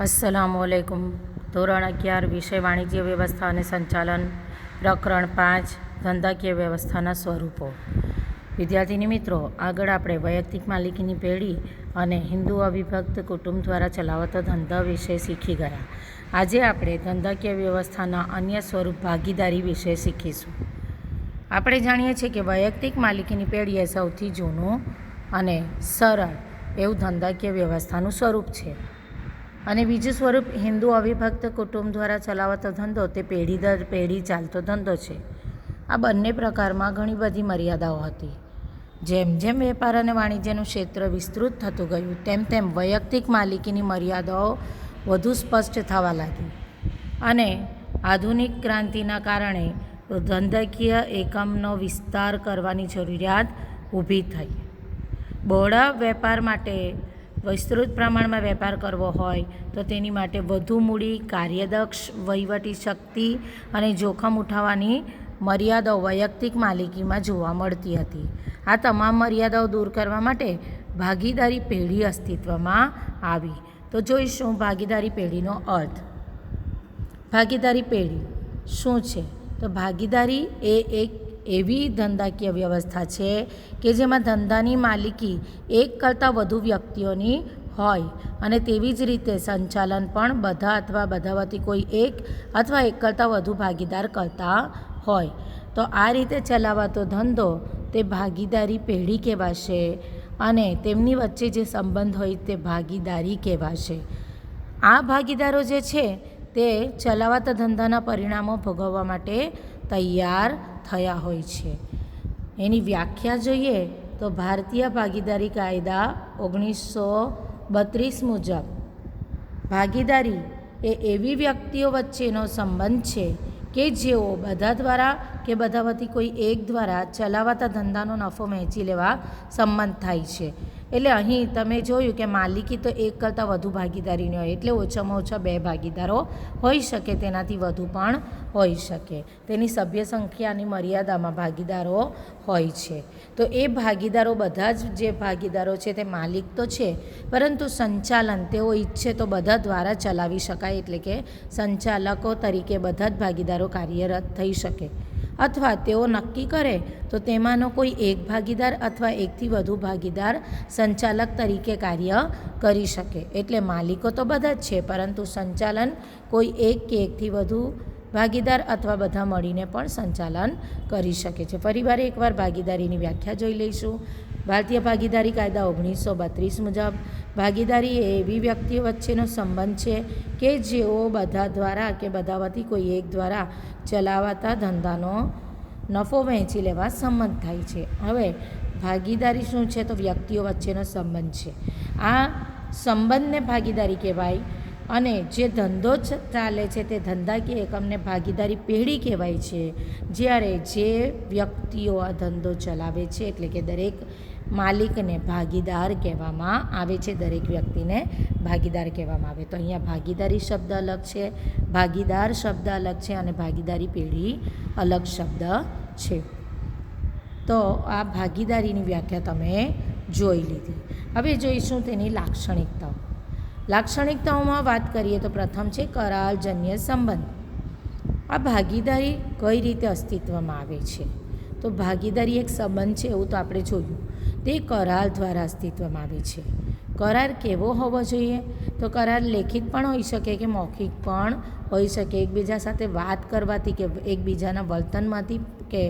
अस्सलामुअलैकुम। ધોરણ 11 વિષય વાણિજ્ય વ્યવસ્થા અને સંચાલન, પ્રકરણ 5 ધંધાકીય વ્યવસ્થાના સ્વરૂપો. વિદ્યાર્થીની મિત્રો, આગળ આપણે વૈયક્તિક માલિકીની પેઢી અને હિન્દુ અવિભક્ત કુટુંબ દ્વારા ચલાવતો ધંધા વિશે શીખી ગયા. આજે આપણે ધંધાકીય વ્યવસ્થાના અન્ય સ્વરૂપ ભાગીદારી વિશે શીખીશું. આપણે જાણીએ છીએ કે વૈયક્તિક માલિકીની પેઢી એ સૌથી જૂનું અને સરળ એવું ધંધાકીય વ્યવસ્થાનું સ્વરૂપ છે. અને બીજું સ્વરૂપ હિન્દુ અવિભક્ત કુટુંબ દ્વારા ચલાવતો ધંધો તે પેઢી દર પેઢી ચાલતો ધંધો છે. આ બંને પ્રકારમાં ઘણી બધી મર્યાદાઓ હતી. જેમ જેમ વેપાર અને વાણિજ્યનું ક્ષેત્ર વિસ્તૃત થતું ગયું તેમ તેમ વૈયક્તિક માલિકીની મર્યાદાઓ વધુ સ્પષ્ટ થવા લાગી અને આધુનિક ક્રાંતિના કારણે ધંધાકીય એકમનો વિસ્તાર કરવાની જરૂરિયાત ઊભી થઈ. બહોળા વેપાર માટે વિસ્તૃત પ્રમાણમાં વેપાર કરવો હોય તો તેની માટે વધુ મૂડી, કાર્યદક્ષ વહીવટી શક્તિ અને જોખમ ઉઠાવવાની મર્યાદાઓ વૈયક્તિક માલિકીમાં જોવા મળતી હતી. આ તમામ મર્યાદાઓ દૂર કરવા માટે ભાગીદારી પેઢી અસ્તિત્વમાં આવી. તો જોઈશું ભાગીદારી પેઢીનો અર્થ. ભાગીદારી પેઢી શું છે? તો ભાગીદારી એ એક એવી ધંધાકીય વ્યવસ્થા છે કે જેમાં ધંધાની માલિકી એક કરતાં વધુ વ્યક્તિઓની હોય અને તેવી જ રીતે સંચાલન પણ બધા અથવા બધામાંથી કોઈ એક અથવા એક કરતાં વધુ ભાગીદાર કરતા હોય. તો આ રીતે ચલાવાતો ધંધો તે ભાગીદારી પેઢી કહેવાશે અને તેમની વચ્ચે જે સંબંધ હોય તે ભાગીદારી કહેવાશે. આ ભાગીદારો જે છે તે ચલાવાતા ધંધાના પરિણામો ભોગવવા માટે તૈયાર થયા હોય છે. એની વ્યાખ્યા જોઈએ તો ભારતીય ભાગીદારી કાયદા 1932 મુજબ ભાગીદારી એ એવી વ્યક્તિઓ વચ્ચેનો સંબંધ છે કે જેઓ બધા દ્વારા કે બધામાંથી કોઈ એક દ્વારા ચલાવાતા ધંધાનો નફો વહેંચી લેવા સંમત થાય છે. એટલે અહીં તમે જોયું કે માલિકી તો એક કરતાં વધુ ભાગીદારીની હોય, એટલે ઓછામાં ઓછા 2 ભાગીદારો હોઈ શકે, તેનાથી વધુ પણ હોઈ શકે. તેની સભ્ય સંખ્યાની મર્યાદામાં ભાગીદારો હોય છે. તો એ ભાગીદારો બધા જ જે ભાગીદારો છે તે માલિક તો છે, પરંતુ સંચાલન તેઓ ઈચ્છે તો બધા દ્વારા ચલાવી શકાય, એટલે કે સંચાલકો તરીકે બધા જ ભાગીદારો કાર્યરત થઈ શકે. અથવા તેઓ નક્કી કરે તો તેમાંનો કોઈ એક ભાગીદાર અથવા એકથી વધુ ભાગીદાર સંચાલક તરીકે કાર્ય કરી શકે. એટલે માલિકો તો બધા જ છે, પરંતુ સંચાલન કોઈ એક કે એકથી વધુ ભાગીદાર અથવા બધા મળીને પણ સંચાલન કરી શકે છે. ફરીવાર એકવાર ભાગીદારીની વ્યાખ્યા જોઈ લઈશું. ભારતીય ભાગીદારી કાયદા 1932 મુજબ ભાગીદારી એ એવી વ્યક્તિઓ વચ્ચેનો સંબંધ છે કે જેઓ બધા દ્વારા કે બધામાંથી કોઈ એક દ્વારા ચલાવાતા ધંધાનો નફો વહેંચી લેવા સંમત થાય છે. હવે ભાગીદારી શું છે? તો વ્યક્તિઓ વચ્ચેનો સંબંધ છે. આ સંબંધને ભાગીદારી કહેવાય અને જે ધંધો ચાલે છે તે ધંધાકીય એકમને ભાગીદારી પેઢી કહેવાય છે. જ્યારે જે વ્યક્તિઓ આ ધંધો ચલાવે છે એટલે કે દરેક માલિકને ભાગીદાર કહેવામાં આવે છે, દરેક વ્યક્તિને ભાગીદાર કહેવામાં આવે. તો અહીંયા ભાગીદારી શબ્દ અલગ છે, ભાગીદાર શબ્દ અલગ છે અને ભાગીદારી પેઢી અલગ શબ્દ છે. તો આ ભાગીદારીની વ્યાખ્યા તમે જોઈ લીધી. હવે જોઈશું તેની લાક્ષણિકતાઓ. લાક્ષણિકતાઓમાં વાત કરીએ તો પ્રથમ છે કરારજન્ય સંબંધ. આ ભાગીદારી કઈ રીતે અસ્તિત્વમાં આવે છે? તો ભાગીદારી એક સંબંધ છે એવું તો આપણે જોયું. તે કરાર દ્વારા અસ્તિત્વમાં આવે છે. કરાર કેવો હોવો જોઈએ? તો કરાર લેખિત પણ હોઈ શકે કે મૌખિક પણ હોઈ શકે. એકબીજા સાથે વાત કરવાથી કે એકબીજાના વર્તનમાંથી કે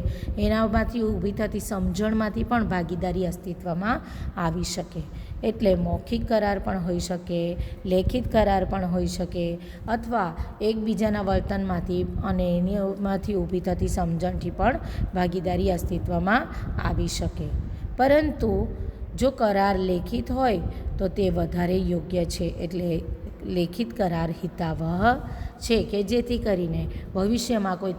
એનામાંથી ઊભી થતી સમજણમાંથી પણ ભાગીદારી અસ્તિત્વમાં આવી શકે. એટલે મૌખિક કરાર પણ હોઈ શકે, લેખિત કરાર પણ હોઈ શકે, અથવા એકબીજાના વર્તનમાંથી અને એનામાંથી ઊભી થતી સમજણથી પણ ભાગીદારી અસ્તિત્વમાં આવી શકે. પરંતુ જો કરાર લેખિત હોય તો તે વધારે યોગ્ય છે. એટલે લેખિત કરાર હિતાવહ છે કે જેથી કરીને ભવિષ્યમાં કોઈ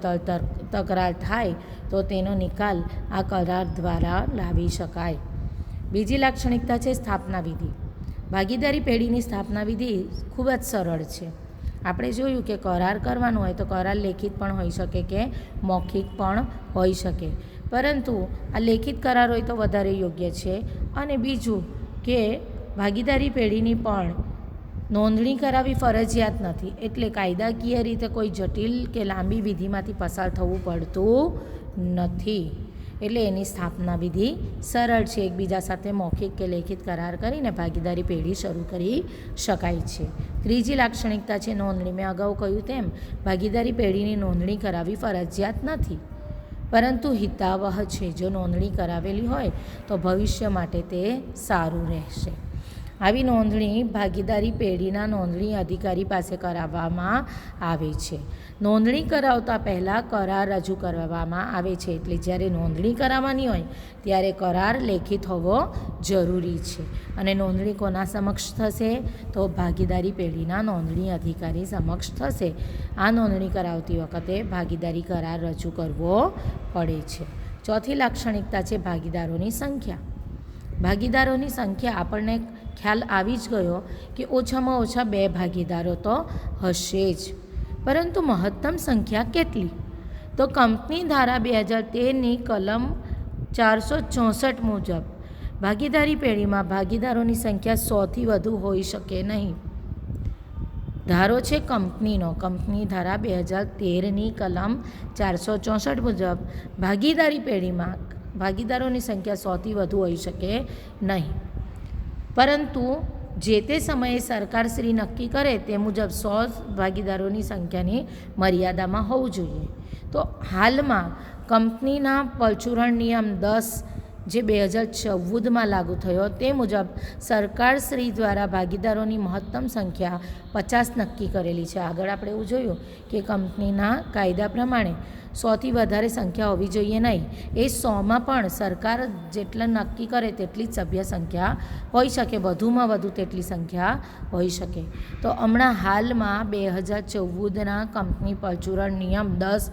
તકરાર થાય તો તેનો નિકાલ આ કરાર દ્વારા લાવી શકાય. બીજી લાક્ષણિકતા છે સ્થાપના વિધિ. ભાગીદારી પેઢીની સ્થાપના વિધિ ખૂબ જ સરળ છે. આપણે જોયું કે કરાર કરવાનો હોય તો કરાર લેખિત પણ હોઈ શકે કે મૌખિક પણ હોઈ શકે, પરંતુ આ લેખિત કરાર હોય તો વધારે યોગ્ય છે. અને બીજું કે ભાગીદારી પેઢીની પણ નોંધણી કરાવવી ફરજિયાત નથી, એટલે કાયદાકીય રીતે કોઈ જટિલ કે લાંબી વિધિમાંથી પસાર થવું પડતું નથી. એટલે એની સ્થાપના વિધિ સરળ છે. એકબીજા સાથે મૌખિક કે લેખિત કરાર કરીને ભાગીદારી પેઢી શરૂ કરી શકાય છે. ત્રીજી લાક્ષણિકતા છે નોંધણી. મેં અગાઉ કહ્યું તેમ ભાગીદારી પેઢીની નોંધણી કરાવવી ફરજિયાત નથી, પરંતુ હિતાવહ છે. જો નોંધણી કરાવેલી હોય તો ભવિષ્ય માટે તે સારું રહેશે. આવી નોંધણી ભાગીદારી પેઢીના નોંધણી અધિકારી પાસે કરાવવામાં આવે છે. નોંધણી કરાવતા પહેલાં કરાર રજૂ કરવામાં આવે છે. એટલે જ્યારે નોંધણી કરાવવાની હોય ત્યારે કરાર લેખિત હોવો જરૂરી છે. અને નોંધણી કોના સમક્ષ થશે? તો ભાગીદારી પેઢીના નોંધણી અધિકારી સમક્ષ થશે. આ નોંધણી કરાવતી વખતે ભાગીદારી કરાર રજૂ કરવો પડે છે. ચોથી લાક્ષણિકતા છે ભાગીદારોની સંખ્યા. ભાગીદારોની સંખ્યા આપણને ખ્યાલ આવી જ ગયો કે ઓછામાં ઓછા 2 ભાગીદારો તો હશે જ, પરંતુ મહત્તમ સંખ્યા કેટલી? તો કંપની ધારા 2013ની કલમ 464 મુજબ ભાગીદારી પેઢીમાં ભાગીદારોની સંખ્યા 100થી વધુ હોઈ શકે નહીં. ધારો છે કંપનીનો. કંપની ધારા 2013ની કલમ 464 મુજબ ભાગીદારી પેઢીમાં ભાગીદારોની સંખ્યા 100થી વધુ હોઈ શકે નહીં, પરંતુ જે તે સમયે સરકારશ્રી નક્કી કરે તે મુજબ 100 ભાગીદારોની સંખ્યાની મર્યાદામાં હોવું જોઈએ. તો હાલમાં કંપનીના પરચુરણ નિયમ 10 જે 2014માં લાગુ થયો તે મુજબ સરકારશ્રી દ્વારા ભાગીદારોની મહત્તમ સંખ્યા 50 નક્કી કરેલી છે. આગળ આપણે એવું જોયું કે કંપનીના કાયદા પ્રમાણે 100થી વધારે સંખ્યા હોવી જોઈએ નહીં. એ 100માં પણ સરકાર જેટલા નક્કી કરે તેટલી જ સભ્ય સંખ્યા હોઈ શકે, વધુમાં વધુ તેટલી સંખ્યા હોઈ શકે. તો હમણાં હાલમાં 2014ના કંપની પરચુરણ નિયમ 10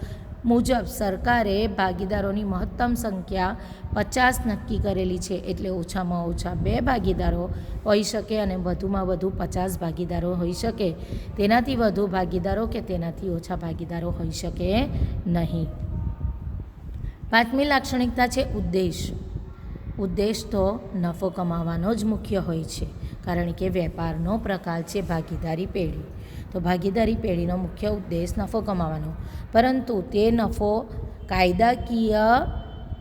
મુજબ સરકારે ભાગીદારોની મહત્તમ સંખ્યા 50 નક્કી કરેલી છે. એટલે ઓછામાં ઓછા 2 ભાગીદારો હોઈ શકે અને વધુમાં વધુ 50 ભાગીદારો હોઈ શકે. તેનાથી વધુ ભાગીદારો કે તેનાથી ઓછા ભાગીદારો હોઈ શકે નહીં. પાંચમી લાક્ષણિકતા છે ઉદ્દેશ. ઉદ્દેશ તો નફો કમાવાનો જ મુખ્ય હોય છે, કારણ કે વેપારનો પ્રકાર છે ભાગીદારી પેઢી. તો ભાગીદારી પેઢીનો મુખ્ય ઉદ્દેશ નફો કમાવાનો, પરંતુ તે નફો કાયદાકીય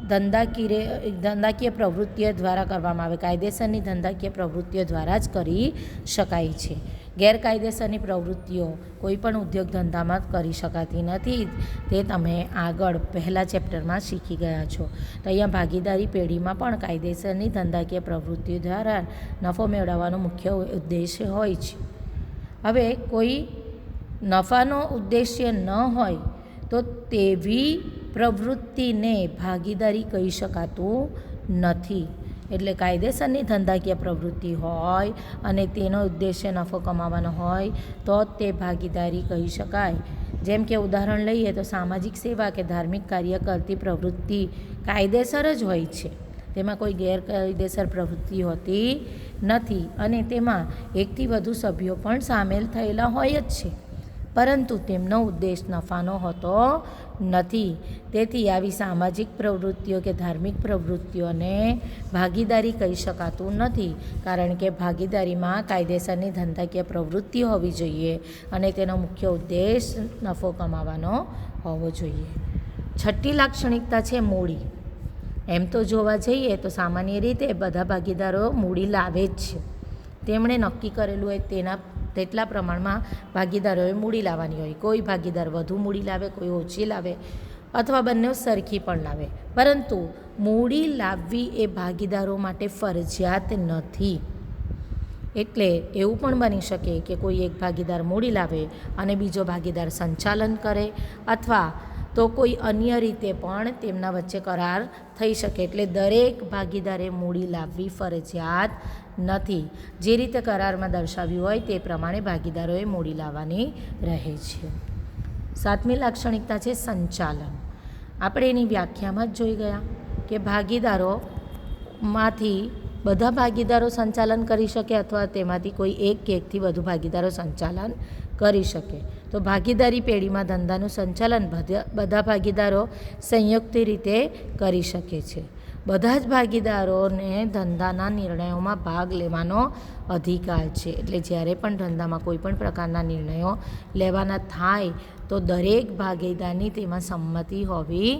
ધંધાકીય પ્રવૃત્તિઓ દ્વારા કરવામાં આવે. કાયદેસરની ધંધાકીય પ્રવૃત્તિઓ દ્વારા જ કરી શકાય છે. ગેરકાયદેસરની પ્રવૃત્તિઓ કોઈ પણ ઉદ્યોગ ધંધામાં કરી શકાતી નથી. તે તમે આગળ પહેલાં ચેપ્ટરમાં શીખી ગયા છો. તો અહીંયા ભાગીદારી પેઢીમાં પણ કાયદેસરની ધંધાકીય પ્રવૃત્તિઓ દ્વારા નફો મેળવવાનો મુખ્ય ઉદ્દેશ્ય હોય છે. હવે કોઈ નફાનો ઉદ્દેશ્ય ન હોય તો તેવી પ્રવૃત્તિને ભાગીદારી કહી શકાતું નથી. એટલે કાયદેસરની ધંધાકીય પ્રવૃત્તિ હોય અને તેનો ઉદ્દેશ્ય નફો કમાવાનો હોય તો તે ભાગીદારી કહી શકાય. જેમ કે ઉદાહરણ લઈએ તો સામાજિક સેવા કે ધાર્મિક કાર્ય કરતી પ્રવૃત્તિ કાયદેસર જ હોય છે, તેમાં કોઈ ગેરકાયદેસર પ્રવૃત્તિ હોતી નથી અને તેમાં એકથી વધુ સભ્યો પણ સામેલ થયેલા હોય જ છે, પરંતુ તેમનો ઉદ્દેશ નફાનો હોતો નથી. તેથી આવી સામાજિક પ્રવૃત્તિઓ કે ધાર્મિક પ્રવૃત્તિઓને ભાગીદારી કહી શકાતું નથી, કારણ કે ભાગીદારીમાં કાયદેસરની ધંધાકીય પ્રવૃત્તિ હોવી જોઈએ અને તેનો મુખ્ય ઉદ્દેશ નફો કમાવાનો હોવો જોઈએ. છઠ્ઠી લાક્ષણિકતા છે મૂડી. એમ તો જોવા જઈએ તો સામાન્ય રીતે બધા ભાગીદારો મૂડી લાવે જ છે. તેમણે નક્કી કરેલું હોય તેટલા પ્રમાણમાં ભાગીદારોએ મૂડી લાવવાની હોય. કોઈ ભાગીદાર વધુ મૂડી લાવે, કોઈ ઓછી લાવે અથવા બંને સરખી પણ લાવે, પરંતુ મૂડી લાવવી એ ભાગીદારો માટે ફરજિયાત નથી. એટલે એવું પણ બની શકે કે કોઈ એક ભાગીદાર મૂડી લાવે અને બીજો ભાગીદાર સંચાલન કરે, અથવા તો કોઈ અન્ય રીતે પણ તેમના વચ્ચે કરાર થઈ શકે. એટલે દરેક ભાગીદારે મૂડી લાવવી ફરજિયાત નથી. જે રીતે કરારમાં દર્શાવ્યું હોય તે પ્રમાણે ભાગીદારોએ મૂડી લાવવાની રહે છે. સાતમી લાક્ષણિકતા છે સંચાલન. આપણે એની વ્યાખ્યામાં જ જોઈ ગયા કે ભાગીદારોમાંથી બધા ભાગીદારો સંચાલન કરી શકે અથવા તેમાંથી કોઈ એક કે એકથી વધુ ભાગીદારો સંચાલન કરી શકે. તો ભાગીદારી પેઢીમાં ધંધાનું સંચાલન બધા ભાગીદારો સંયુક્ત રીતે કરી શકે છે. બધા જ ભાગીદારોને ધંધાના નિર્ણયોમાં ભાગ લેવાનો અધિકાર છે. એટલે જ્યારે પણ ધંધામાં કોઈ પણ પ્રકારના નિર્ણયો લેવાના થાય તો દરેક ભાગીદારની તેમાં સંમતિ હોવી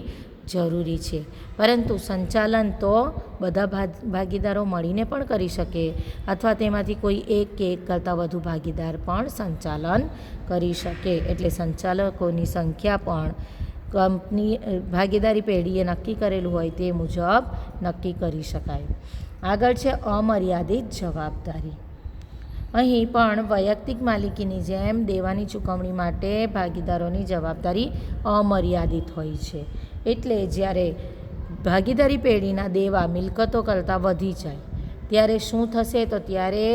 જરૂરી છે. પરંતુ સંચાલન તો બધા ભાગીદારો મળીને પણ કરી શકે અથવા તેમાંથી કોઈ એક કે એક કરતાં વધુ ભાગીદાર પણ સંચાલન કરી શકે. એટલે સંચાલકોની સંખ્યા પણ કંપની ભાગીદારી પેઢીએ નક્કી કરેલું હોય તે મુજબ નક્કી કરી શકાય. આગળ છે અમર્યાદિત જવાબદારી. અહીં પણ વૈયક્તિક માલિકીની જેમ દેવાની ચૂકવણી માટે ભાગીદારોની જવાબદારી અમર્યાદિત હોય છે. એટલે જ્યારે ભાગીદારી પેઢીના દેવા મિલકતો કરતાં વધી જાય ત્યારે શું થશે? તો ત્યારે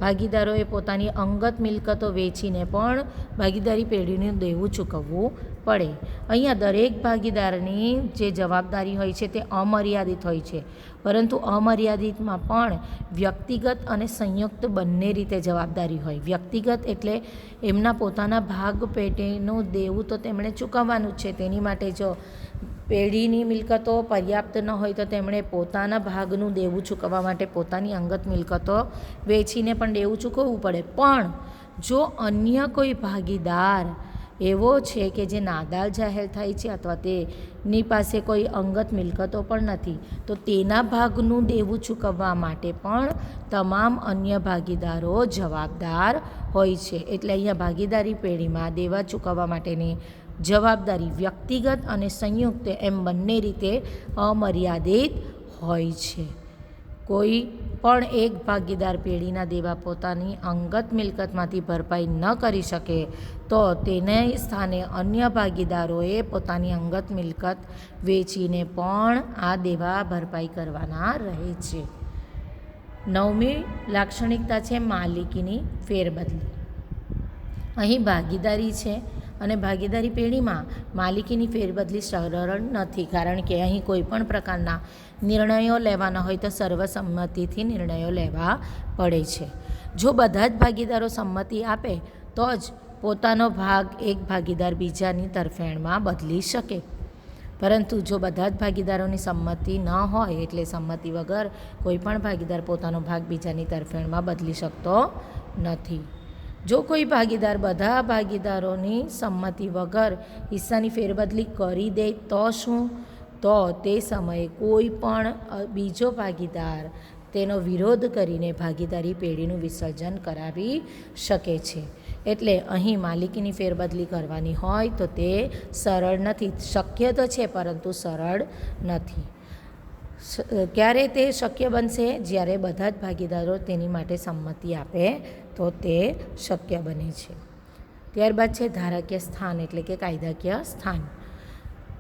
ભાગીદારોએ પોતાની અંગત મિલકતો વેચીને પણ ભાગીદારી પેઢીનું દેવું ચૂકવવું પડે. અહીંયા દરેક ભાગીદારની જે જવાબદારી હોય છે તે અમર્યાદિત હોય છે, પરંતુ અમર્યાદિતમાં પણ વ્યક્તિગત અને સંયુક્ત બંને રીતે જવાબદારી હોય. વ્યક્તિગત એટલે એમના પોતાના ભાગ પેઢીનું દેવું તો તેમણે ચૂકવવાનું જ છે. તેની માટે જો પેઢીની મિલકતો પર્યાપ્ત ન હોય તો તેમણે પોતાના ભાગનું દેવું ચૂકવવા માટે પોતાની અંગત મિલકતો વેચીને પણ દેવું ચૂકવવું પડે. પણ જો અન્ય કોઈ ભાગીદાર એવો છે કે જે નાદાર જાહેર થાય છે અથવા તેની પાસે કોઈ અંગત મિલકતો પણ નથી, તો તેના ભાગનું દેવું ચૂકવવા માટે પણ તમામ અન્ય ભાગીદારો જવાબદાર હોય છે. એટલે અહીંયા ભાગીદારી પેઢીમાં દેવા ચૂકવવા માટેની જવાબદારી વ્યક્તિગત અને સંયુક્ત એમ બંને રીતે અમર્યાદિત હોય છે. કોઈ પણ એક ભાગીદાર પેઢીના દેવા પોતાની અંગત મિલકતમાંથી ભરપાઈ ન કરી શકે તો તેને સ્થાને અન્ય ભાગીદારોએ પોતાની અંગત મિલકત વેચીને પણ આ દેવા ભરપાઈ કરવાના રહે છે. 9મી લાક્ષણિકતા છે માલિકીની ફેરબદલી. અહીં ભાગીદારી છે અને ભાગીદારી પેઢીમાં માલિકીની ફેરબદલી સરળ નથી, કારણ કે અહીં કોઈ પણ પ્રકારના નિર્ણયો લેવાના હોય તો સર્વસંમતિથી નિર્ણયો લેવા પડે છે. જો બધા જ ભાગીદારો સંમતિ આપે તો જ પોતાનો ભાગ એક ભાગીદાર બીજાની તરફેણમાં બદલી શકે. પરંતુ જો બધા જ ભાગીદારોની સંમતિ ન હોય, એટલે સંમતિ વગર કોઈ પણ ભાગીદાર પોતાનો ભાગ બીજાની તરફેણમાં બદલી શકતો નથી. જો કોઈ ભાગીદાર બધા ભાગીદારોની સંમતિ વગર હિસ્સાની ફેરબદલી કરી દે તો શું? તો તે સમયે કોઈ પણ બીજો ભાગીદાર તેનો વિરોધ કરીને ભાગીદારી પેઢીનું વિસર્જન કરાવી શકે છે. એટલે અહીં માલિકીની ફેરબદલી કરવાની હોય તો તે સરળ નથી. શક્ય તો છે પરંતુ સરળ નથી. ક્યારે તે શક્ય બનશે? જ્યારે બધા જ ભાગીદારો તેની માટે સંમતિ આપે તો તે શક્ય બને છે. ત્યારબાદ છે ધારાકીય સ્થાન એટલે કે કાયદાકીય સ્થાન.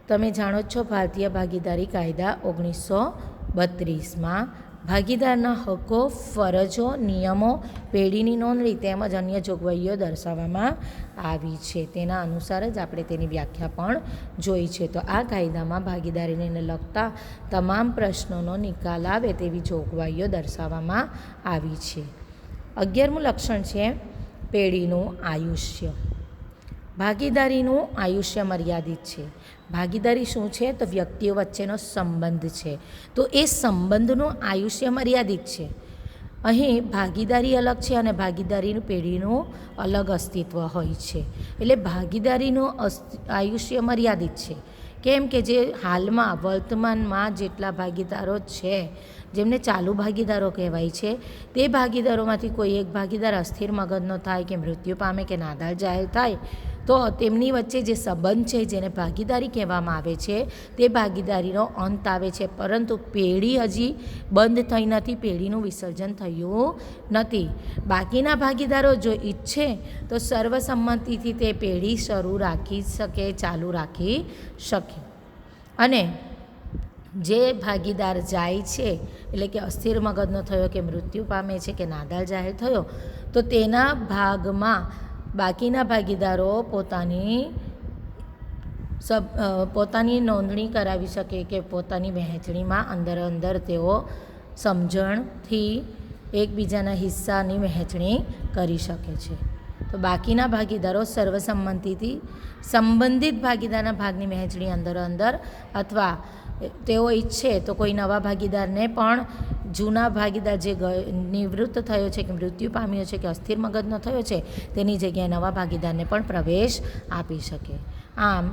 તમે જાણો છો ભારતીય ભાગીદારી કાયદા 1932માં ભાગીદારના હકો, ફરજો, નિયમો, પેઢીની નોંધણી તેમજ અન્ય જોગવાઈઓ દર્શાવવામાં આવી છે. તેના અનુસાર જ આપણે તેની વ્યાખ્યા પણ જોઈ છે. તો આ કાયદામાં ભાગીદારીને લગતા તમામ પ્રશ્નોનો નિકાલ આવે તેવી જોગવાઈઓ દર્શાવવામાં આવી છે. 11મું લક્ષણ છે પેઢીનું આયુષ્ય. ભાગીદારીનું આયુષ્ય મર્યાદિત છે. ભાગીદારી શું છે? તો વ્યક્તિઓ વચ્ચેનો સંબંધ છે. તો એ સંબંધનું આયુષ્ય મર્યાદિત છે. અહીં ભાગીદારી અલગ છે અને ભાગીદારીનું પેઢીનું અલગ અસ્તિત્વ હોય છે. એટલે ભાગીદારીનું આયુષ્ય મર્યાદિત છે. કેમ કે જે હાલમાં વર્તમાનમાં જેટલા ભાગીદારો છે, જેમને ચાલુ ભાગીદારો કહેવાય છે, તે ભાગીદારોમાંથી કોઈ એક ભાગીદાર અસ્થિર મગજનો થાય કે મૃત્યુ પામે કે નાદાર જાહેર થાય તો તેમની વચ્ચે જે સંબંધ છે, જેને ભાગીદારી કહેવામાં આવે છે, તે ભાગીદારીનો અંત આવે છે. પરંતુ પેઢી હજી બંધ થઈ નથી, પેઢીનું વિસર્જન થયું નથી. બાકીના ભાગીદારો જો ઈચ્છે તો સર્વસંમતિથી તે પેઢી શરૂ રાખી શકે, ચાલુ રાખી શકે. અને જે ભાગીદાર જાય છે, એટલે કે અસ્થિર મગજનો થયો કે મૃત્યુ પામે છે કે નાદાર જાહેર થયો, તો તેના ભાગમાં બાકીના ભાગીદારો પોતાની નોંધણી કરાવી શકે કે પોતાની વહેંચણીમાં અંદર તેઓ સમજણથી એકબીજાના હિસ્સાની વહેંચણી કરી શકે છે. તો બાકીના ભાગીદારો સર્વસંમતિથી સંબંધિત ભાગીદારના ભાગની વહેંચણી અંદર અથવા તેઓ ઈચ્છે તો કોઈ નવા ભાગીદારને પણ જૂના ભાગીદાર જે નિવૃત્ત થયો છે કે મૃત્યુ પામ્યો છે કે અસ્થિર મગજનો થયો છે તેની જગ્યાએ નવા ભાગીદારને પણ પ્રવેશ આપી શકે. આમ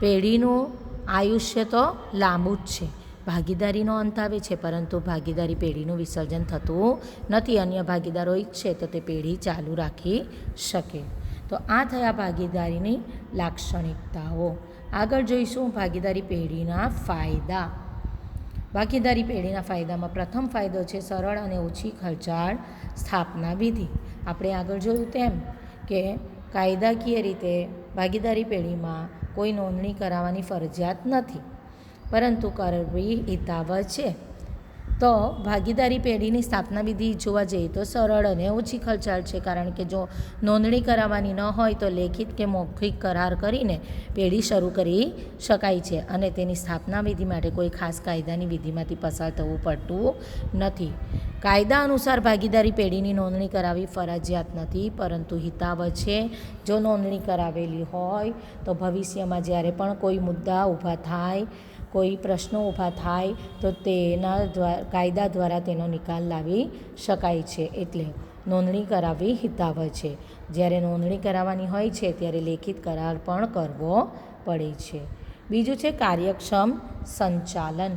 પેઢીનું આયુષ્ય તો લાંબુ જ છે. ભાગીદારીનો અંત આવે છે, પરંતુ ભાગીદારી પેઢીનું વિસર્જન થતું નથી. અન્ય ભાગીદારો ઈચ્છે તો તે પેઢી ચાલુ રાખી શકે. તો આ થયા ભાગીદારીની લાક્ષણિકતાઓ. આગળ જોઈશું ભાગીદારી પેઢીના ફાયદા. ભાગીદારી પેઢીના ફાયદામાં પ્રથમ ફાયદો છે સરળ અને ઓછી ખર્ચાળ સ્થાપના વિધિ. આપણે આગળ જોયું તેમ કે કાયદાકીય રીતે ભાગીદારી પેઢીમાં કોઈ નોંધણી કરાવવાની ફરજિયાત નથી, પરંતુ કરવી હિતાવહ છે. તો ભાગીદારી પેઢીની સ્થાપના વિધિ જોવા જઈએ તો સરળ અને ઓછી ખર્ચાળ છે, કારણ કે જો નોંધણી કરાવવાની ન હોય તો લેખિત કે મૌખિક કરાર કરીને પેઢી શરૂ કરી શકાય છે અને તેની સ્થાપના વિધિ માટે કોઈ ખાસ કાયદાની વિધિમાંથી પસાર થવું પડતું નથી. કાયદા અનુસાર ભાગીદારી પેઢીની નોંધણી કરાવવી ફરજિયાત નથી, પરંતુ હિતાવહ છે. જો નોંધણી કરાવેલી હોય તો ભવિષ્યમાં જ્યારે પણ કોઈ મુદ્દા ઊભા થાય, કોઈ પ્રશ્નો ઊભા થાય તો તેના કાયદા દ્વારા તેનો નિકાલ લાવી શકાય છે. એટલે નોંધણી કરાવવી હિતાવહ છે. જ્યારે નોંધણી કરાવવાની હોય છે ત્યારે લેખિત કરાર પણ કરવો પડે છે. બીજું છે કાર્યક્ષમ સંચાલન.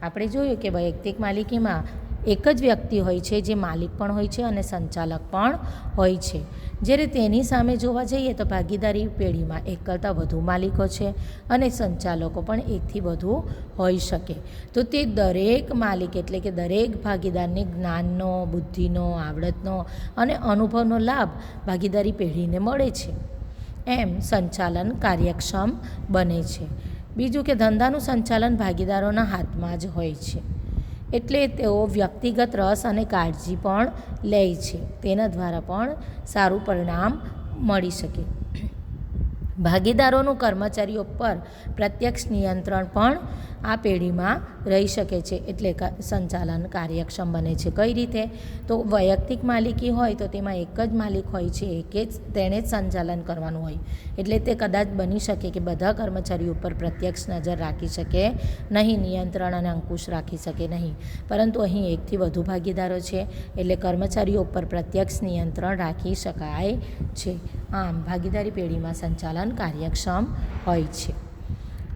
આપણે જોયું કે વૈયક્તિક માલિકીમાં એક જ વ્યક્તિ હોય છે જે માલિક પણ હોય છે અને સંચાલક પણ હોય છે. જ્યારે તેની સામે જોવા જઈએ તો ભાગીદારી પેઢીમાં એક કરતાં વધુ માલિકો છે અને સંચાલકો પણ એકથી વધુ હોઈ શકે. તો તે દરેક માલિક એટલે કે દરેક ભાગીદારને જ્ઞાનનો, બુદ્ધિનો, આવડતનો અને અનુભવનો લાભ ભાગીદારી પેઢીને મળે છે. એમ સંચાલન કાર્યક્ષમ બને છે. બીજું કે ધંધાનું સંચાલન ભાગીદારોના હાથમાં જ હોય છે, એટલે તેઓ વ્યક્તિગત રસ અને કાળજી પણ લે છે. તેના દ્વારા પણ સારું પરિણામ મળી શકે. ભાગીદારોનું કર્મચારીઓ પર પ્રત્યક્ષ નિયંત્રણ પણ આ પેઢીમાં રહી શકે છે, એટલે સંચાલન કાર્યક્ષમ બને છે. કઈ રીતે? તો વૈયક્તિક માલિકી હોય તો તેમાં એક જ માલિક હોય છે, તેણે જ સંચાલન કરવાનું હોય, એટલે તે કદાચ બની શકે કે બધા કર્મચારીઓ ઉપર પ્રત્યક્ષ નજર રાખી શકે નહીં, નિયંત્રણ અને અંકુશ રાખી શકે નહીં. પરંતુ અહીં એકથી વધુ ભાગીદારો છે એટલે કર્મચારીઓ ઉપર પ્રત્યક્ષ નિયંત્રણ રાખી શકાય છે. આમ ભાગીદારી પેઢીમાં સંચાલન કાર્યક્ષમ હોય છે.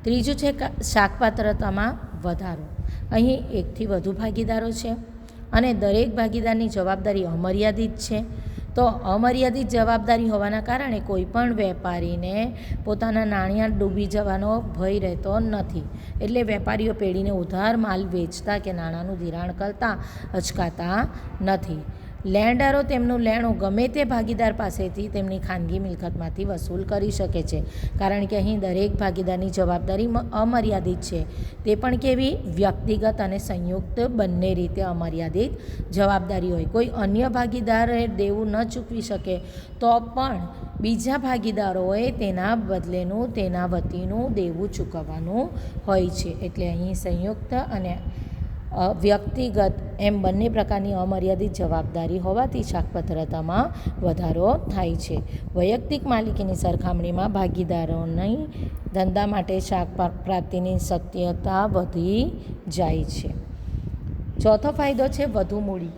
ત્રીજું છે શાકપાત્રતામાં વધારો. અહીં એકથી વધુ ભાગીદારો છે અને દરેક ભાગીદારની જવાબદારી અમર્યાદિત છે. તો અમર્યાદિત જવાબદારી હોવાના કારણે કોઈપણ વેપારીને પોતાના નાણાં ડૂબી જવાનો ભય રહેતો નથી. એટલે વેપારીઓ પેઢીને ઉધાર માલ વેચતા કે નાણાંનું ધિરાણ કરતા અચકાતા નથી. લેણદારો તેમનું લેણું ગમે તે ભાગીદાર પાસેથી તેમની ખાનગી મિલકતમાંથી વસૂલ કરી શકે છે, કારણ કે અહીં દરેક ભાગીદારની જવાબદારી અમર્યાદિત છે. તે પણ કેવી? વ્યક્તિગત અને સંયુક્ત બંને રીતે અમર્યાદિત જવાબદારી હોય. કોઈ અન્ય ભાગીદારે દેવું ન ચૂકવી શકે તો પણ બીજા ભાગીદારોએ તેના બદલેનું તેના વતીનું દેવું ચૂકવવાનું હોય છે. એટલે અહીં સંયુક્ત અને વ્યક્તિગત એમ બંને પ્રકારની અમર્યાદિત જવાબદારી હોવાથી શાકપત્રતામાં વધારો થાય છે. વૈયક્તિક માલિકીની સરખામણીમાં ભાગીદારોની ધંધા માટે શાક પ્રાપ્તિની શક્યતા વધી જાય છે. ચોથો ફાયદો છે વધુ મૂડી.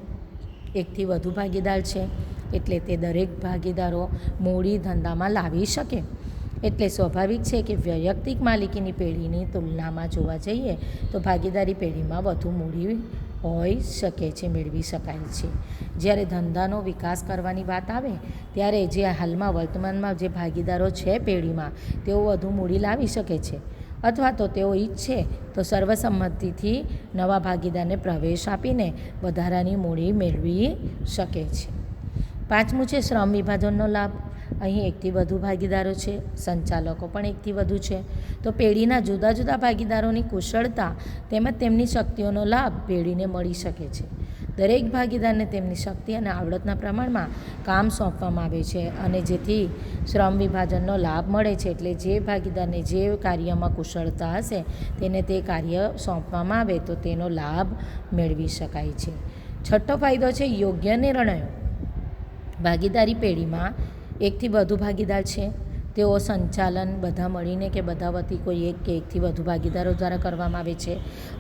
એકથી વધુ ભાગીદાર છે એટલે તે દરેક ભાગીદારો મૂડી ધંધામાં લાવી શકે. એટલે સ્વાભાવિક છે કે વૈયક્તિક માલિકીની પેઢીની તુલનામાં જોવા જઈએ તો ભાગીદારી પેઢીમાં વધુ મૂડી હોઈ શકે છે, મેળવી શકાય છે. જ્યારે ધંધાનો વિકાસ કરવાની વાત આવે ત્યારે જે હાલમાં વર્તમાનમાં જે ભાગીદારો છે પેઢીમાં, તેઓ વધુ મૂડી લાવી શકે છે, અથવા તો તેઓ ઈચ્છે તો સર્વસંમતિથી નવા ભાગીદારને પ્રવેશ આપીને વધારાની મૂડી મેળવી શકે છે. પાંચમું છે શ્રમ વિભાજનનો લાભ. અહીં એકથી વધુ ભાગીદારો છે, સંચાલકો પણ એકથી વધુ છે, તો પેઢીના જુદા જુદા ભાગીદારોની કુશળતા તેમજ તેમની શક્તિઓનો લાભ પેઢીને મળી શકે છે. દરેક ભાગીદારને તેમની શક્તિ અને આવડતના પ્રમાણમાં કામ સોંપવામાં આવે છે અને જેથી શ્રમ વિભાજનનો લાભ મળે છે. એટલે જે ભાગીદારને જે કાર્યમાં કુશળતા હશે તેને તે કાર્ય સોંપવામાં આવે તો તેનો લાભ મેળવી શકાય છે. છઠ્ઠો ફાયદો છે યોગ્ય નિર્ણયો. ભાગીદારી પેઢીમાં એકથી વધુ ભાગીદાર છે તેઓ સંચાલન બધા મળીને કે બધા વતી કોઈ એક કે એકથી વધુ ભાગીદારો દ્વારા કરવામાં આવે છે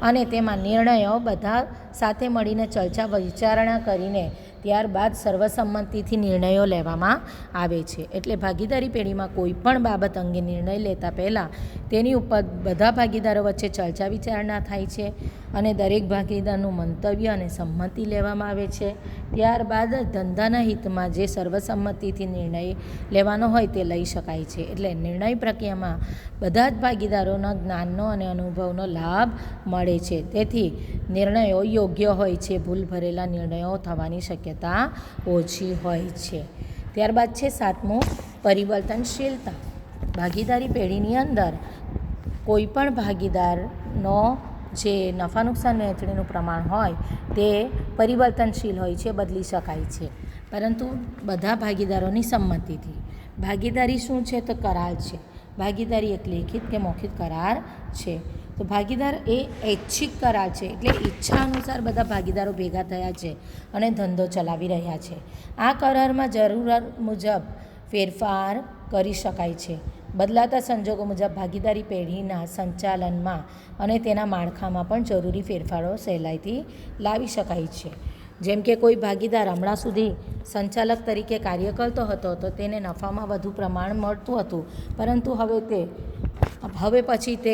અને તેમાં નિર્ણયો બધા સાથે મળીને ચર્ચા વિચારણા કરીને ત્યારબાદ સર્વસંમતિથી નિર્ણયો લેવામાં આવે છે. એટલે ભાગીદારી પેઢીમાં કોઈ પણ બાબત અંગે નિર્ણય લેતા પહેલાં તેની ઉપર બધા ભાગીદારો વચ્ચે ચર્ચા વિચારણા થાય છે અને દરેક ભાગીદારનું મંતવ્ય અને સંમતિ લેવામાં આવે છે. ત્યારબાદ ધંધાના હિતમાં જે સર્વસંમતિથી નિર્ણય લેવાનો હોય તે લઈ શકાય છે. એટલે નિર્ણય પ્રક્રિયામાં બધા જ ભાગીદારોના જ્ઞાનનો અને અનુભવનો લાભ મળે છે. તેથી નિર્ણયો યોગ્ય હોય છે. ભૂલ ભરેલા નિર્ણયો થવાની શક્યતા ઓછી હોય છે. ત્યારબાદ છે 7મું, પરિવર્તનશીલતા. ભાગીદારી પેઢીની અંદર કોઈ પણ ભાગીદારનો જે નફા નુકસાન વહેંચણીનું પ્રમાણ હોય તે પરિવર્તનશીલ હોય છે, બદલી શકાય છે, પરંતુ બધા ભાગીદારોની સંમતિથી. ભાગીદારી શું છે? તો કરાર છે. ભાગીદારી એક લેખિત કે મૌખિક કરાર છે. તો ભાગીદાર એ ઐચ્છિક કરાર છે, એટલે ઈચ્છા અનુસાર બધા ભાગીદારો ભેગા થયા છે અને ધંધો ચલાવી રહ્યા છે. આ કરારમાં જરૂરત મુજબ ફેરફાર કરી શકાય છે. બદલાતા સંજોગો મુજબ ભાગીદારી પેઢીના સંચાલનમાં અને તેના માળખામાં પણ જરૂરી ફેરફારો સહેલાઈથી લાવી શકાય છે. જેમ કે કોઈ ભાગીદાર હમણાં સુધી સંચાલક તરીકે કાર્ય કરતો હતો તો તેને નફામાં વધુ પ્રમાણ મળતું હતું, પરંતુ હવે પછી તે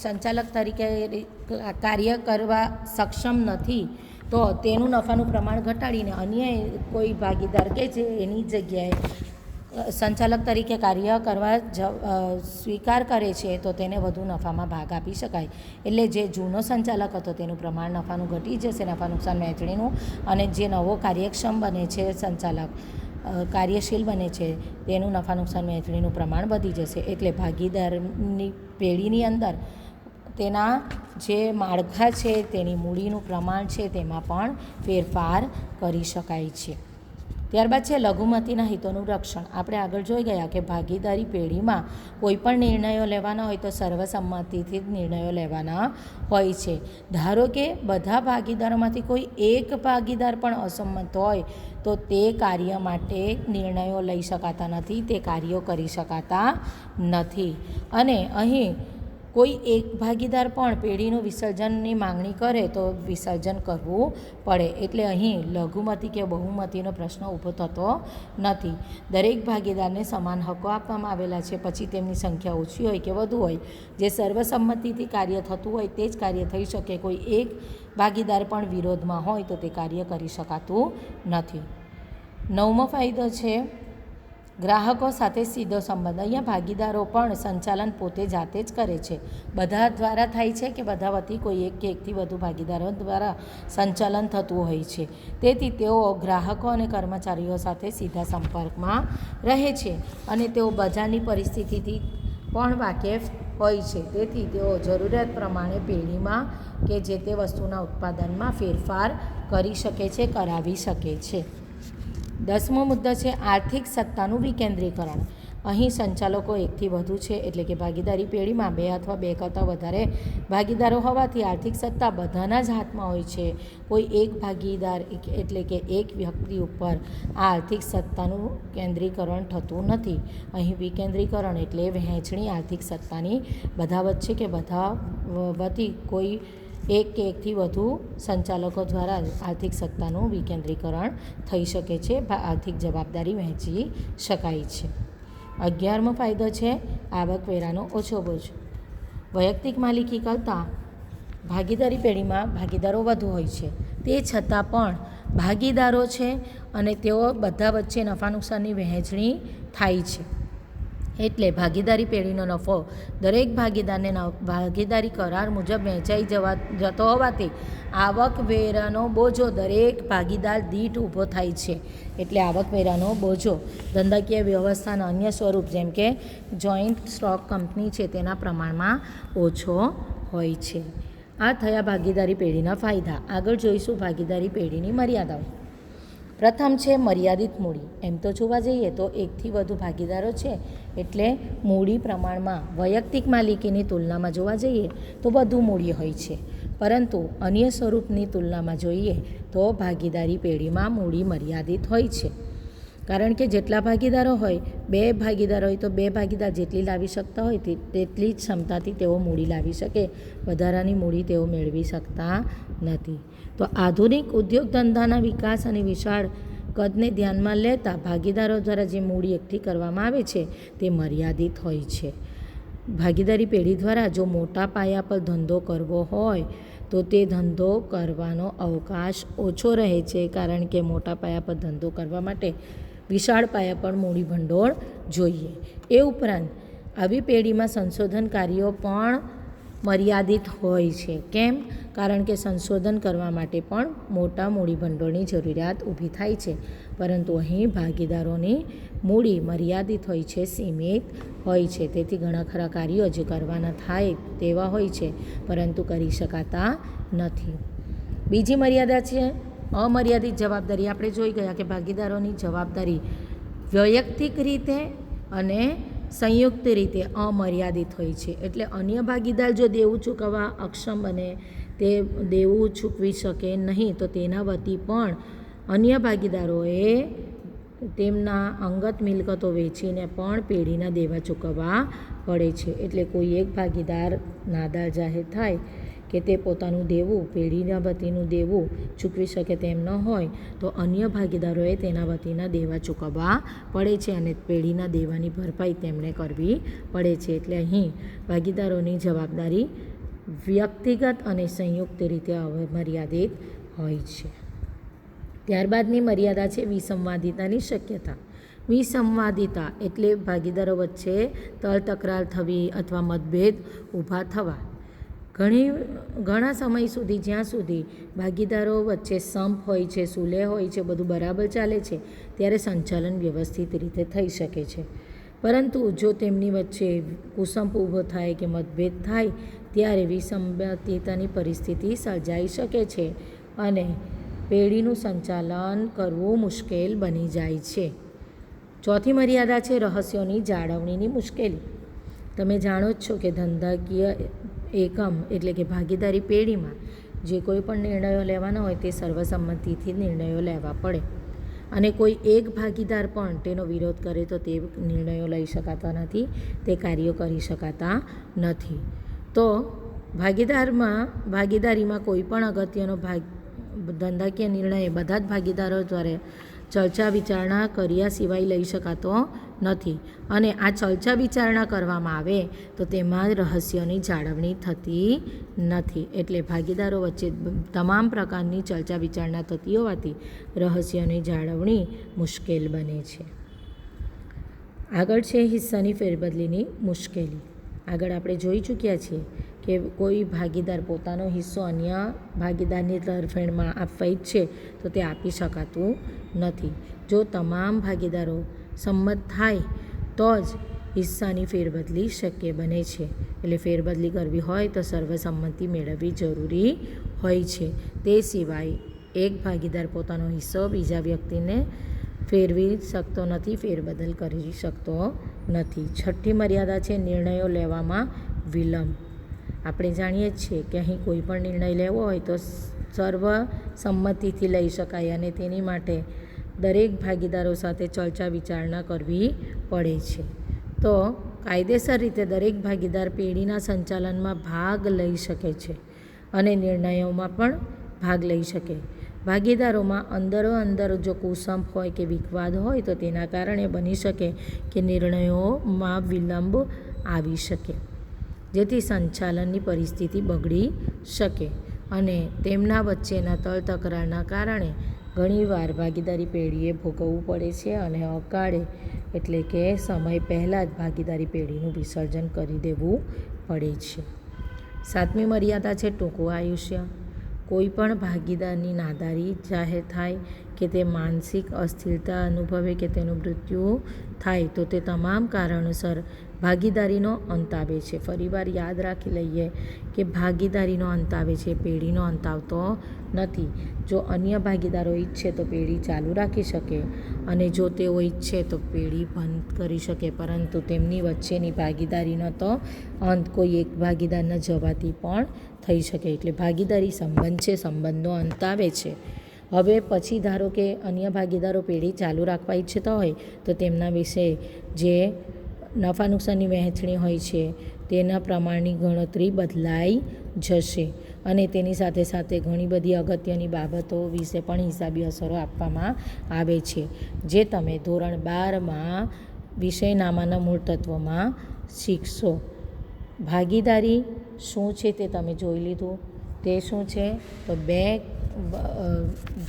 સંચાલક તરીકે કાર્ય કરવા સક્ષમ નથી, તો તેનું નફાનું પ્રમાણ ઘટાડીને અન્ય કોઈ ભાગીદાર કે જે એની જગ્યાએ સંચાલક તરીકે કાર્ય કરવા સ્વીકાર કરે છે તો તેને વધુ નફામાં ભાગ આપી શકાય. એટલે જે જૂનો સંચાલક હતો તેનું પ્રમાણ નફાનું ઘટી જશે, નફા નુકસાન વહેંચણીનું, અને જે નવો કાર્યક્ષમ બને છે સંચાલક, કાર્યશીલ બને છે, તેનું નફા નુકસાન વહેંચણીનું પ્રમાણ વધી જશે. એટલે ભાગીદારની પેઢીની અંદર તેના જે માળખા છે, તેની મૂડીનું પ્રમાણ છે, તેમાં પણ ફેરફાર કરી શકાય છે. ત્યારબાદ છે લઘુમતીના હિતોનું રક્ષણ. આપણે આગળ જોઈ ગયા કે ભાગીદારી પેઢીમાં કોઈ પણ નિર્ણયો લેવાના હોય તો સર્વસંમતિથી જ નિર્ણયો લેવાના હોય છે. ધારો કે બધા ભાગીદારોમાંથી કોઈ એક ભાગીદાર પણ અસંમત હોય તો તે કાર્ય માટે નિર્ણયો લઈ શકાતા નથી, તે કાર્યો કરી શકાતા નથી. અને અહીં કોઈ એક ભાગીદાર પણ પેઢીનું વિસર્જનની માંગણી કરે તો વિસર્જન કરવું પડે. એટલે અહીં લઘુમતી કે બહુમતીનો પ્રશ્ન ઊભો થતો નથી. દરેક ભાગીદારને સમાન હકો આપવામાં આવેલા છે. પછી તેમની સંખ્યા ઓછી હોય કે વધુ હોય, જે સર્વસંમતિથી કાર્ય થતું હોય તે જ કાર્ય થઈ શકે. કોઈ એક ભાગીદાર પણ વિરોધમાં હોય તો તે કાર્ય કરી શકાતું નથી. 9મો ફાયદો છે ગ્રાહકો સાથે સીધો સંબંધ. અહીંયા ભાગીદારો પણ સંચાલન પોતે જાતે જ કરે છે. બધા દ્વારા થાય છે કે બધા વતી કોઈ એક કે એકથી વધુ ભાગીદારો દ્વારા સંચાલન થતું હોય છે. તેથી તેઓ ગ્રાહકો અને કર્મચારીઓ સાથે સીધા સંપર્કમાં રહે છે અને તેઓ બજારની પરિસ્થિતિથી પણ વાકેફ હોય છે. તેથી તેઓ જરૂરિયાત પ્રમાણે પેઢીમાં કે જે તે વસ્તુના ઉત્પાદનમાં ફેરફાર કરી શકે છે, કરાવી શકે છે. 10મો મુદ્દો છે આર્થિક સત્તાનું વિકેન્દ્રીકરણ. અહીં સંચાલકો એકથી વધુ છે, એટલે કે ભાગીદારી પેઢીમાં 2 અથવા 2 કરતાં વધારે ભાગીદારો હોવાથી આર્થિક સત્તા બધાના જ હાથમાં હોય છે. કોઈ એક ભાગીદાર એટલે કે એક વ્યક્તિ ઉપર આ આર્થિક સત્તાનું કેન્દ્રીકરણ થતું નથી. અહીં વિકેન્દ્રીકરણ એટલે વહેંચણી આર્થિક સત્તાની બધા વચ્ચે કે બધા વતી કોઈ એક કે એકથી વધુ સંચાલકો દ્વારા આર્થિક સત્તાનું વિકેન્દ્રીકરણ થઈ શકે છે. આર્થિક જવાબદારી વહેંચી શકાય છે. 11મો ફાયદો છે આવકવેરાનો ઓછો બોજ. વૈયક્તિક માલિકી કરતાં ભાગીદારી પેઢીમાં ભાગીદારો વધુ હોય છે, તે છતાં પણ ભાગીદારો છે અને તેઓ બધા વચ્ચે નફા નુકસાનની વહેંચણી થાય છે. એટલે ભાગીદારી પેઢીનો નફો દરેક ભાગીદારને ભાગીદારી કરાર મુજબ વહેંચાઈ જતો હોવાથી આવકવેરાનો બોજો દરેક ભાગીદાર દીઠ ઊભો થાય છે. એટલે આવકવેરાનો બોજો ધંધાકીય વ્યવસ્થાના અન્ય સ્વરૂપ જેમ કે જોઈન્ટ સ્ટોક કંપની છે તેના પ્રમાણમાં ઓછો હોય છે. આ થયા ભાગીદારી પેઢીના ફાયદા. આગળ જોઈશું ભાગીદારી પેઢીની મર્યાદાઓ. પ્રથમ છે મર્યાદિત મૂડી. એમ તો જોવા જઈએ તો એકથી વધુ ભાગીદારો છે એટલે મૂડી પ્રમાણમાં વૈયક્તિક માલિકીની તુલનામાં જોવા જઈએ તો વધુ મૂડી હોય છે, પરંતુ અન્ય સ્વરૂપની તુલનામાં જોઈએ તો ભાગીદારી પેઢીમાં મૂડી મર્યાદિત હોય છે. કારણ કે જેટલા ભાગીદારો હોય, 2 ભાગીદાર હોય તો 2 ભાગીદાર જેટલી લાવી શકતા હોય તેટલી જ ક્ષમતાથી તેઓ મૂડી લાવી શકે, વધારાની મૂડી તેઓ મેળવી શકતા નથી. તો આધુનિક ઉદ્યોગ ધંધાના વિકાસ અને વિશાળ કદને ધ્યાનમાં લેતા ભાગીદારો દ્વારા જે મૂડી એકઠી કરવામાં આવે છે તે મર્યાદિત હોય છે. ભાગીદારી પેઢી દ્વારા જો મોટા પાયા પર ધંધો કરવો હોય તો તે ધંધો કરવાનો અવકાશ ઓછો રહે છે, કારણ કે મોટા પાયા પર ધંધો કરવા માટે વિશાળ પાયા પર મૂડી ભંડોળ જોઈએ. એ ઉપરાંત આવી પેઢીમાં સંશોધન કાર્યો પણ મર્યાદિત હોય છે. કેમ? કારણ કે સંશોધન કરવા માટે પણ મોટા મૂડી ભંડોળની જરૂરિયાત ઊભી થાય છે, પરંતુ અહીં ભાગીદારોની મૂડી મર્યાદિત હોય છે, સીમિત હોય છે. તેથી ઘણા ખરા કાર્યો જે કરવાના થાય તેવા હોય છે, પરંતુ કરી શકાતા નથી. બીજી મર્યાદા છે અમર્યાદિત જવાબદારી. આપણે જોઈ ગયા કે ભાગીદારોની જવાબદારી વૈયક્તિક રીતે અને સંયુક્ત રીતે અમર્યાદિત હોય છે. એટલે અન્ય ભાગીદાર જો દેવું ચૂકવવા અક્ષમ બને, તે દેવું ચૂકવી શકે નહીં, તો તેના વતી પણ અન્ય ભાગીદારોએ તેમના અંગત મિલકતો વેચીને પણ પેઢીના દેવા ચૂકવવા પડે છે. એટલે કોઈ એક ભાગીદાર નાદાર જાહેર થાય કે તે પોતાનું દેવું, પેઢીના વતીનું દેવું ચૂકવી શકે તેમ ન હોય, તો અન્ય ભાગીદારોએ તેના વતીના દેવા ચૂકવવા પડે છે અને પેઢીના દેવાની ભરપાઈ તેમણે કરવી પડે છે. એટલે અહીં ભાગીદારોની જવાબદારી વ્યક્તિગત અને સંયુક્ત રીતે અમર્યાદિત હોય છે. ત્યારબાદની મર્યાદા છે વિસંવાદિતાની શક્યતા. વિસંવાદિતા એટલે ભાગીદારો વચ્ચે તલ-તકરાર થવી અથવા મતભેદ ઊભા થવા. ઘણા સમય સુધી જ્યાં સુધી ભાગીદારો વચ્ચે સંપ હોય છે, સુલેહ હોય છે, બધું બરાબર ચાલે છે, ત્યારે સંચાલન વ્યવસ્થિત રીતે થઈ શકે છે. પરંતુ જો તેમની વચ્ચે કુસંપ ઊભો થાય કે મતભેદ થાય, ત્યારે વિસંવાદિતાની પરિસ્થિતિ સર્જાઈ શકે છે અને પેઢીનું સંચાલન કરવું મુશ્કેલ બની જાય છે. ચોથી મર્યાદા છે રહસ્યોની જાળવણીની મુશ્કેલી. તમે જાણો જ છો કે ધંધાકીય એકમ એટલે કે ભાગીદારી પેઢીમાં જે કોઈ પણ નિર્ણયો લેવાના હોય તે સર્વસંમતિથી નિર્ણયો લેવા પડે અને કોઈ એક ભાગીદાર પણ તેનો વિરોધ કરે તો તે નિર્ણયો લઈ શકાતા નથી, તે કાર્યો કરી શકાતા નથી. તો ભાગીદારીમાં કોઈ પણ અગત્યનો ધંધાકીય નિર્ણય બધા જ ભાગીદારો દ્વારા ચર્ચા વિચારણા કર્યા સિવાય લઈ શકાતો નથી અને આ ચર્ચા વિચારણા કરવામાં આવે તો તેમાં રહસ્યોની જાળવણી થતી નથી. એટલે ભાગીદારો વચ્ચે તમામ પ્રકારની ચર્ચા વિચારણા થતી હોવાથી રહસ્યોની જાળવણી મુશ્કેલ બને છે. આગળ છે હિસ્સાની ફેરબદલીની મુશ્કેલી. આગળ આપણે જોઈ ચૂક્યા છીએ કે કોઈ ભાગીદાર પોતાનો હિસ્સો અન્ય ભાગીદારની તરફેણમાં આપવા ઈચ્છે તો તે આપી શકાતું નથી. જો તમામ ભાગીદારો સંમત થાય તો જ હિસ્સાની ફેરબદલી શક્ય બને છે. એટલે ફેરબદલી કરવી હોય તો સર્વસંમતિ મેળવવી જરૂરી હોય છે. તે સિવાય એક ભાગીદાર પોતાનો હિસ્સો બીજા વ્યક્તિને ફેરવી શકતો નથી, ફેરબદલ કરી શકતો નથી. છઠ્ઠી મર્યાદા છે નિર્ણયો લેવામાં વિલંબ. આપણે જાણીએ જ છીએ કે અહીં કોઈ પણ નિર્ણય લેવો હોય તો સર્વસંમતિથી લઈ શકાય અને તેની માટે દરેક ભાગીદારો સાથે ચર્ચા વિચારણા કરવી પડે છે. તો કાયદેસર રીતે દરેક ભાગીદાર પેઢીના સંચાલનમાં ભાગ લઈ શકે છે અને નિર્ણયોમાં પણ ભાગ લઈ શકે. ભાગીદારોમાં અંદરો જો કુસંપ હોય કે વિવાદ હોય તો તેના કારણે બની શકે કે નિર્ણયોમાં વિલંબ આવી શકે, જેથી સંચાલનની પરિસ્થિતિ બગડી શકે અને તેમના વચ્ચેના તલ-તકરારના કારણે ઘણીવાર ભાગીદારી પેઢીએ ભોગવવું પડે છે અને અકાળે એટલે કે સમય પહેલાં જ ભાગીદારી પેઢીનું વિસર્જન કરી દેવું પડે છે. સાતમી મર્યાદા છે ટૂંકું આયુષ્ય. કોઈ પણ ભાગીદારની નાદારી જાહેર થાય કે તે માનસિક અસ્થિરતા અનુભવે કે તેનું મૃત્યુ થાય તો તે તમામ કારણોસર ભાગીદારીનો અંત આવે છે. ફરીવાર યાદ રાખી લઈએ કે ભાગીદારીનો અંત આવે છે, પેઢીનો અંત આવતો નથી. જો અન્ય ભાગીદારો ઈચ્છે તો પેઢી ચાલુ રાખી શકે અને જો તેઓ ઈચ્છે તો પેઢી બંધ કરી શકે, પરંતુ તેમની વચ્ચેની ભાગીદારીનો તો અંત કોઈ એક ભાગીદારના જવાથી પણ થઈ શકે. એટલે ભાગીદારી સંબંધ છે, સંબંધનો અંત આવે છે હવે પછી ધારો કે અન્ય ભાગીદારો પેઢી ચાલુ રાખવા ઈચ્છતા હોય તો તેમના વિશે જે નફા નુકસાનની વહેંચણી હોય છે તેના પ્રમાણની ગણતરી બદલાઈ જશે અને તેની સાથે સાથે ઘણી બધી અગત્યની બાબતો વિશે પણ હિસાબી અસરો આપવામાં આવે છે, જે તમે ધોરણ 12માં વિષયનામાના મૂળ તત્વોમાં શીખશો. ભાગીદારી શું છે તે તમે જોઈ લીધું. તે શું છે તો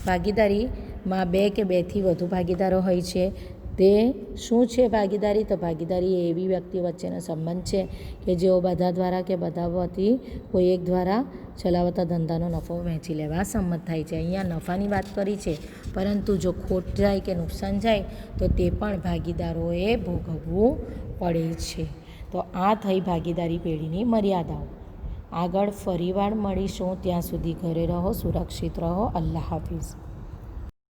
ભાગીદારીમાં 2 કે 2થી વધુ ભાગીદારો હોય છે. તે શું છે ભાગીદારી? તો ભાગીદારી એ એવી વ્યક્તિઓ વચ્ચેનો સંબંધ છે કે જેઓ બધા દ્વારા કે બધા વતી કોઈ એક દ્વારા ચલાવતા ધંધાનો નફો વહેંચી લેવા સંમત થાય છે. અહીંયા નફાની વાત કરી છે, પરંતુ જો ખોટ જાય કે નુકસાન જાય તો તે પણ ભાગીદારોએ ભોગવવું પડે છે. તો આ થઈ ભાગીદારી પેઢીની મર્યાદાઓ. આગળ ફરીવાર મળીશું. ત્યાં સુધી ઘરે રહો, સુરક્ષિત રહો. અલ્લાહ હાફિઝ.